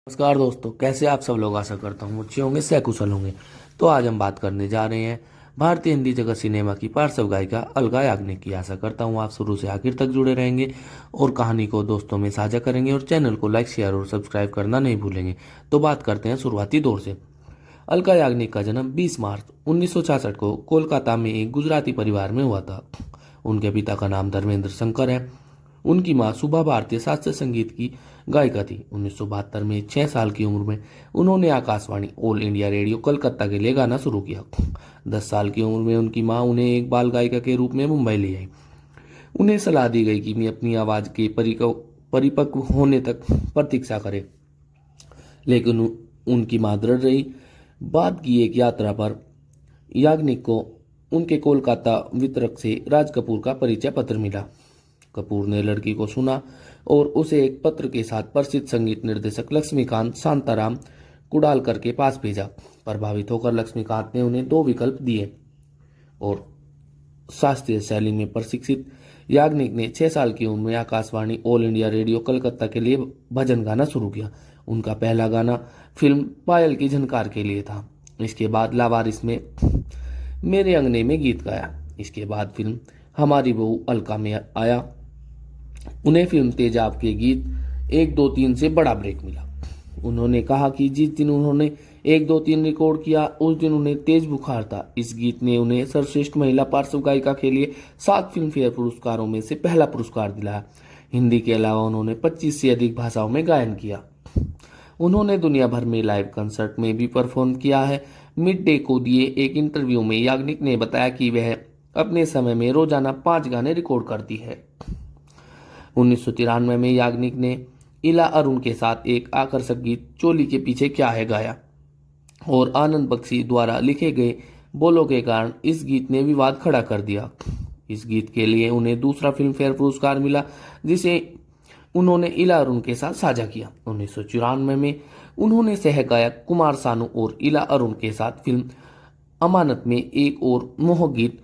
नमस्कार दोस्तों, कैसे आप सब लोग। आशा करता हूँ अच्छे होंगे, सकुशल होंगे। तो आज हम बात करने जा रहे हैं भारतीय हिंदी जगत सिनेमा की पार्श्व गायिका अलका याग्निक की। आशा करता हूँ आप शुरू से आखिर तक जुड़े रहेंगे और कहानी को दोस्तों में साझा करेंगे और चैनल को लाइक, शेयर और सब्सक्राइब करना नहीं भूलेंगे। तो बात करते हैं शुरुआती दौर से। अलका याग्निक का जन्म 20 मार्च 1966 को कोलकाता में एक गुजराती परिवार में हुआ था। उनके पिता का नाम धर्मेंद्र शंकर है। उनकी मां सुबह भारतीय शास्त्रीय संगीत की गायिका थी। 1972 में 6 साल की उम्र में उन्होंने Akashvani all India radio Calcutta के लिए गाना शुरू किया। 10 साल की उम्र में उनकी मां उन्हें एक बाल गायिका के रूप में मुंबई ले आई। उन्हें सलाह दी गई कि वे अपनी आवाज के परिपक्व होने तक प्रतीक्षा करें, लेकिन उनकी मां दृढ़ रही। बाद की एक यात्रा पर याग्निक को उनके कोलकाता वितरक से राज कपूर का परिचय पत्र मिला। कपूर ने लड़की को सुना और उसे एक पत्र के साथ प्रसिद्ध संगीत निर्देशक लक्ष्मीकांत शांताराम कुडालकर के पास भेजा। प्रभावित होकर लक्ष्मीकांत ने उन्हें 2 विकल्प दिए और शास्त्रीय शैली में प्रशिक्षित याग्निक ने 6 साल की उम्र में Akashvani all India radio Calcutta के लिए भजन गाना शुरू किया। उनका पहला गाना फिल्म पायल की झनकार के लिए था। इसके बाद लावारिस में मेरे अंगने में गीत गाया। इसके बाद फिल्म हमारी बहू अलका में आया। उन्हें फिल्म तेजाब के गीत 1, 2, 3 से बड़ा ब्रेक मिला। उन्होंने कहा कि जिस दिन उन्होंने 1, 2, 3 रिकॉर्ड किया उस दिन उन्हें तेज बुखार था। इस गीत ने उन्हें सर्वश्रेष्ठ महिला पार्श्व गायिका के लिए 7 फिल्म फेयर पुरस्कारों में से पहला पुरस्कार दिलाया। हिंदी के अलावा उन्होंने 25 से अधिक भाषाओं में गायन किया। उन्होंने दुनिया भर में लाइव कंसर्ट में भी परफॉर्म किया है। मिड डे को दिए एक इंटरव्यू में याग्निक ने बताया कि वह अपने समय में रोजाना 5 गाने रिकॉर्ड करती है। 1993 में याग्निक ने इला अरुण के साथ एक आकर्षक गीत चोली के पीछे क्या है गाया और आनंद बख्शी द्वारा लिखे गए बोलों के कारण इस गीत ने विवाद खड़ा कर दिया। इस गीत के लिए उन्हें दूसरा फिल्म फेयर पुरस्कार मिला, जिसे उन्होंने इला अरुण के साथ साझा किया। 1994 में उन्होंने सहगायक कुमार सानू और इला अरुण के साथ फिल्म अमानत में एक और मोह गीत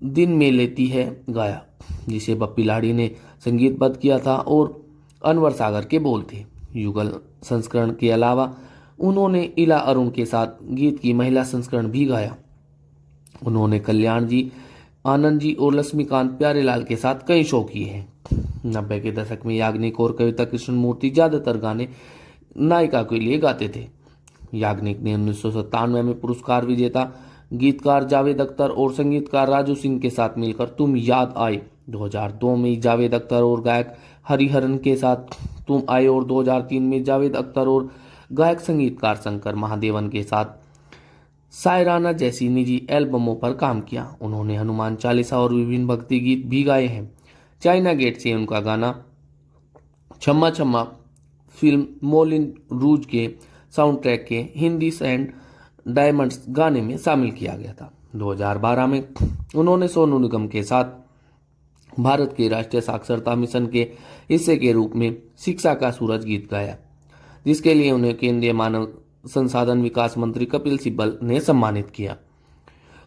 दिन में लेती है गाया, जिसे बप्पी लाड़ी ने संगीतबद्ध किया था और अनवर सागर के बोल थे। युगल संस्करण के अलावा उन्होंने इला अरुण के साथ गीत की महिला संस्करण भी गाया। उन्होंने कल्याण जी, आनंद जी और लक्ष्मीकांत प्यारेलाल के साथ कई शो किए हैं। 90 के दशक में याग्निक और कविता कृष्णमूर्ति ज्यादातर गाने नायिका के लिए गाते थे। याग्निक ने 1997 में पुरस्कार विजेता गीतकार जावेद अख्तर और संगीतकार राजू सिंह के साथ मिलकर तुम याद आए 2002 में जावेद अख्तर और गायक हरिहरन के साथ तुम आए और 2003 में जावेद अख्तर और गायक संगीतकार शंकर महादेवन के साथ सायराना जैसी निजी एल्बमों पर काम किया। उन्होंने हनुमान चालीसा और विभिन्न भक्ति गीत भी गाए हैं। चाइना गेट से उनका गाना छम्मा छम्मा फिल्म मोलिन रूज के साउंड ट्रैक के हिंदी सैंड डायमंड्स गाने में शामिल किया गया था। 2012 में उन्होंने सोनू निगम के साथ भारत के राष्ट्रीय साक्षरता मिशन के हिस्से के रूप में शिक्षा का सूरज गीत गाया, जिसके लिए उन्हें केंद्रीय मानव संसाधन विकास मंत्री कपिल सिब्बल ने सम्मानित किया।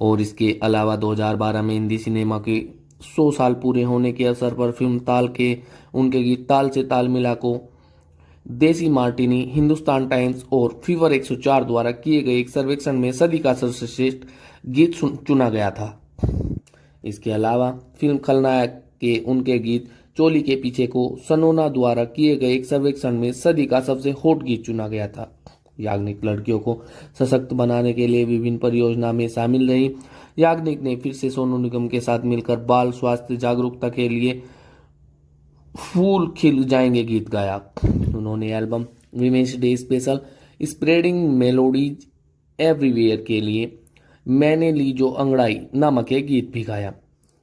और इसके अलावा 2012 में हिंदी सिनेमा के 100 साल पूरे होने के अवसर पर फिल्म ताल के उनके गीत ताल से ताल मिला को देसी मार्टिनी, हिंदुस्तान टाइम्स और फीवर 104 द्वारा किए गए एक सर्वेक्षण में सदी का सर्वश्रेष्ठ गीत चुना गया था। इसके अलावा फिल्म खलनायक के उनके गीत चोली के पीछे को सनोना द्वारा किए गए एक सर्वेक्षण में सदी का सबसे हॉट गीत चुना गया था। याग्निक लड़कियों को सशक्त बनाने के लिए विभिन्न परियोजना में शामिल रही। याग्निक ने फिर से सोनू निगम के साथ मिलकर बाल स्वास्थ्य जागरूकता के लिए फूल खिल जाएंगे गीत गाया। उन्होंने album women's day special spreading melodies everywhere के लिए मैंने ली जो अंगड़ाई नामक एक गीत भी गाया।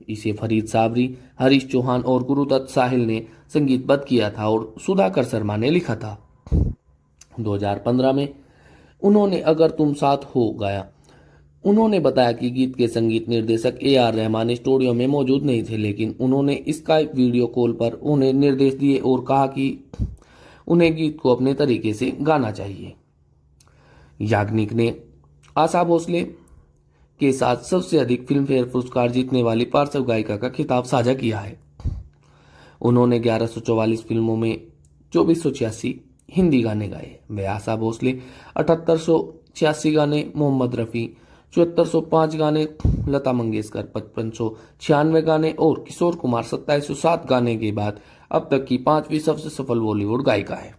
इसे फरीद साबरी, हरीश चौहान और गुरुदत्त साहिल ने संगीतबद्ध किया था और सुधाकर शर्मा ने लिखा था। 2015 में उन्होंने अगर तुम साथ हो गाया। उन्होंने बताया कि गीत के संगीत निर्देशक AR रहमान स्टूडियो में मौजूद नहीं थे, लेकिन उन्होंने स्काइप वीडियो कॉल पर उन्हें निर्देश दिए और कहा कि उन्हें गीत को अपने तरीके से गाना चाहिए। याग्निक ने आशा भोसले के साथ सबसे अधिक फिल्म फेयर पुरस्कार जीतने वाली पार्श्व गायिका का खिताब साझा किया है। उन्होंने 1144 फिल्मों में 2486 हिंदी गाने गाए। वे आशा भोसले 7886 गाने, मोहम्मद रफ़ी 7405 गाने, लता मंगेशकर 5596 गाने और किशोर कुमार 2707 गाने के बाद अब तक की 5वीं सबसे सफल बॉलीवुड गायिका है।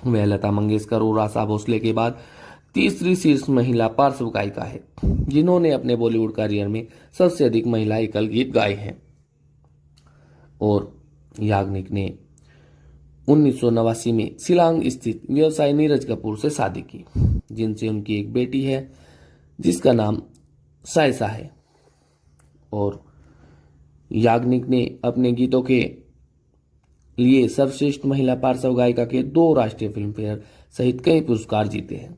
वह लता मंगेशकर और आशा भोसले के बाद तीसरी शीर्ष महिला पार्श्व गायिका है जिन्होंने अपने बॉलीवुड करियर में सबसे अधिक महिला एकल गीत गाए हैं। और याग्निक ने 1989 में शिलांग स्थित व्यवसायी नीरज कपूर से शादी की, जिनसे उनकी एक बेटी है जिसका नाम सायसा है। और याग्निक ने अपने गीतों के लिए सर्वश्रेष्ठ महिला पार्श्व गायिका के 2 राष्ट्रीय फिल्म फेयर सहित कई पुरस्कार जीते हैं।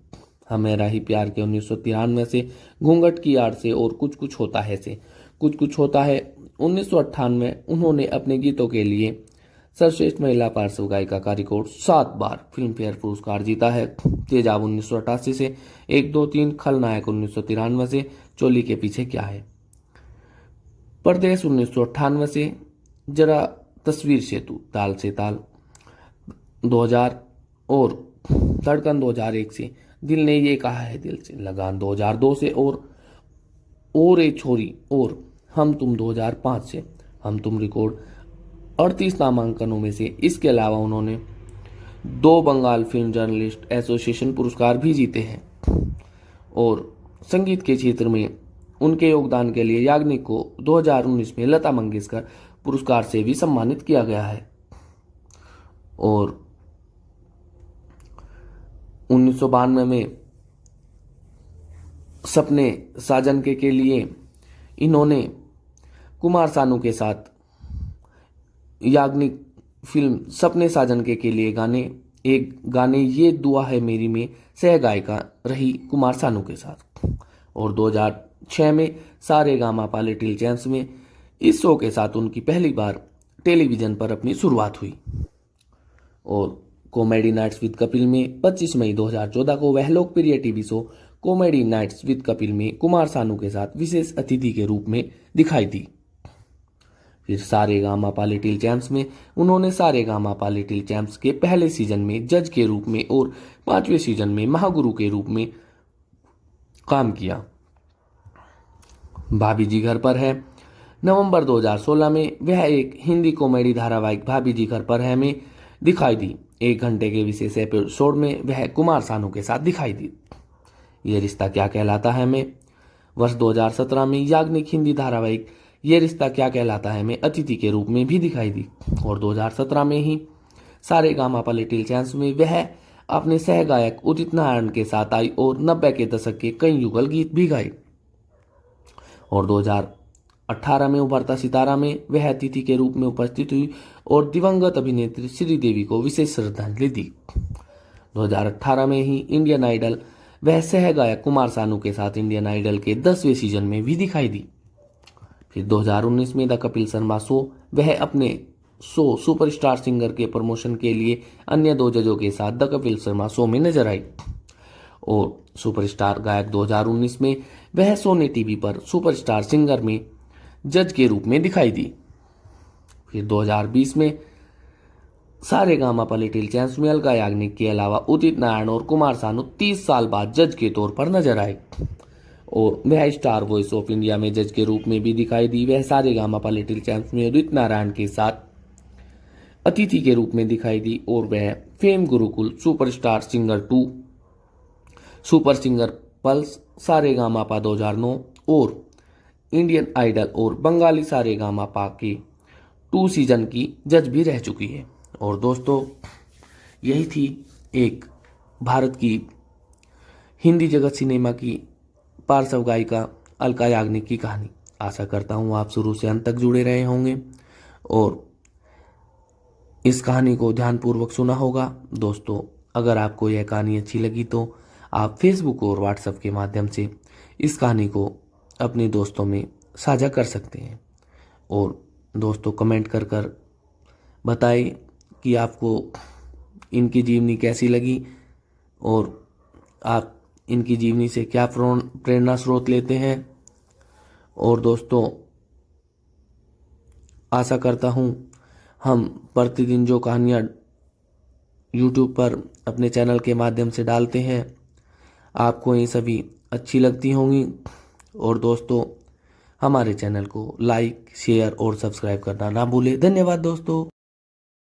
हमें राही प्यार के 1993 से, घूंघट की आड़ से और कुछ कुछ होता है से। कुछ कुछ होता है 1998 उन्होंने अपने गीतों के लिए सर्वश्रेष्ठ महिला पार्श्व गायिका का रिकॉर्ड 7 बार फिल्म फेयर पुरस्कार जीता है। तेजाब 1988 से, 1 2 3, खलनायक 1993 से, चोली के पीछे क्या है, परदेश 1998 से, जरा तस्वीर सेतु, ताल से ताल 2000 और धड़कन 2001 से, दिल ने ये कहा है दिल से, लगान 2002 से और ए छोरी और हम तुम 2005 से। हम तुम रिकॉर्ड 38 नामांकनों में से। इसके अलावा उन्होंने 2 बंगाल फिल्म जर्नलिस्ट एसोसिएशन पुरस्कार भी जीते हैं। और संगीत के क्षेत्र में उनके योगदान के लिए याग्निक को 2019 में लता मंगेशकर पुरस्कार से भी सम्मानित किया गया है। और 1992 में सपने साजन के लिए इन्होंने कुमार सानू के साथ याग्निक फिल्म सपने साजन के लिए गाने ये दुआ है मेरी में सह गायिका रही कुमार सानू के साथ। और 2006 में सारेगामापा लिटिल चैंप्स में इस शो के साथ उनकी पहली बार टेलीविजन पर अपनी शुरुआत हुई। और कॉमेडी नाइट्स विद कपिल में 25 मई 2014 को वह लोकप्रिय TV show comedy nights with Kapil में कुमार सानू के साथ विशेष अतिथि के रूप में दिखाई दी। फिर सारेगामापा लिटिल चैंप्स में उन्होंने सारेगामापा लिटिल चैंप्स के पहले सीजन में जज के रूप में और 5वें सीजन में महागुरु के रूप में काम किया। भाभी जी घर पर है नवंबर 2016 में वह एक हिंदी कॉमेडी धारावाहिक भाभी जी घर पर है में दिखाई दी। 1 घंटे के विशेष एपिसोड में वह कुमार सानू के साथ दिखाई दी। ये रिश्ता क्या कहलाता है में वर्ष 2017 में याग्निक हिंदी धारावाहिक ये रिश्ता क्या कहलाता है में अतिथि के रूप में भी दिखाई दी। और 2017 में ही सारेगामापा लिटिल चैंप्स में वह अपने सह गायक उदित नारायण के साथ आई और 90 के दशक के कई युगल गीत भी गाए। और 2018 में उभरता सितारा में वह अतिथि के रूप में उपस्थित हुई और दिवंगत अभिनेत्री श्रीदेवी को विशेष श्रद्धांजलि दी। 2018 में ही इंडियन आइडल वह सह गायक कुमार सानू के साथ इंडियन आइडल के 10वें सीजन में भी दिखाई दी। फिर 2019 में द कपिल शर्मा शो वह अपने शो सुपरस्टार सिंगर के प्रमोशन के लिए अन्य 2 जजों के साथ द कपिल शर्मा शो में नजर आई। और सुपरस्टार गायक 2019 में वह सोनी टीवी पर सुपरस्टार सिंगर में जज के रूप में दिखाई दी। फिर 2020 में सारेगामापा लिटिल चैंप्स में अलका याग्निक के अलावा उदित नारायण और कुमार सानू 30 साल बाद जज के तौर पर नजर आए। और वह स्टार वॉइस ऑफ इंडिया में जज के रूप में भी दिखाई दी। वह सारेगामापा लिटिल चैंप्स में उदित नारायण के साथ अतिथि के रूप में दिखाई दी। और वह fame Gurukul, superstar singer 2, super singer plus, Sa Re Ga Ma Pa 2009 और इंडियन आइडल और बंगाली सारेगामापा के 2 सीजन की जज भी रह चुकी है। और दोस्तों यही थी एक भारत की हिंदी जगत सिनेमा की पार्श्व गायिका अलका याग्निक की कहानी। आशा करता हूँ आप शुरू से अंत तक जुड़े रहे होंगे और इस कहानी को ध्यानपूर्वक सुना होगा। दोस्तों अगर आपको यह कहानी अच्छी लगी तो आप फेसबुक और व्हाट्सएप के माध्यम से इस कहानी को अपने दोस्तों में साझा कर सकते हैं। और दोस्तों कमेंट कर बताएं कि आपको इनकी जीवनी कैसी लगी और आप इनकी जीवनी से क्या प्रेरणा स्रोत लेते हैं। और दोस्तों आशा करता हूँ हम प्रतिदिन जो कहानियाँ यूट्यूब पर अपने चैनल के माध्यम से डालते हैं। आपको ये सभी अच्छी लगती होंगी। और दोस्तों, हमारे चैनल को लाइक, शेयर और सब्सक्राइब करना ना भूलें। धन्यवाद दोस्तों।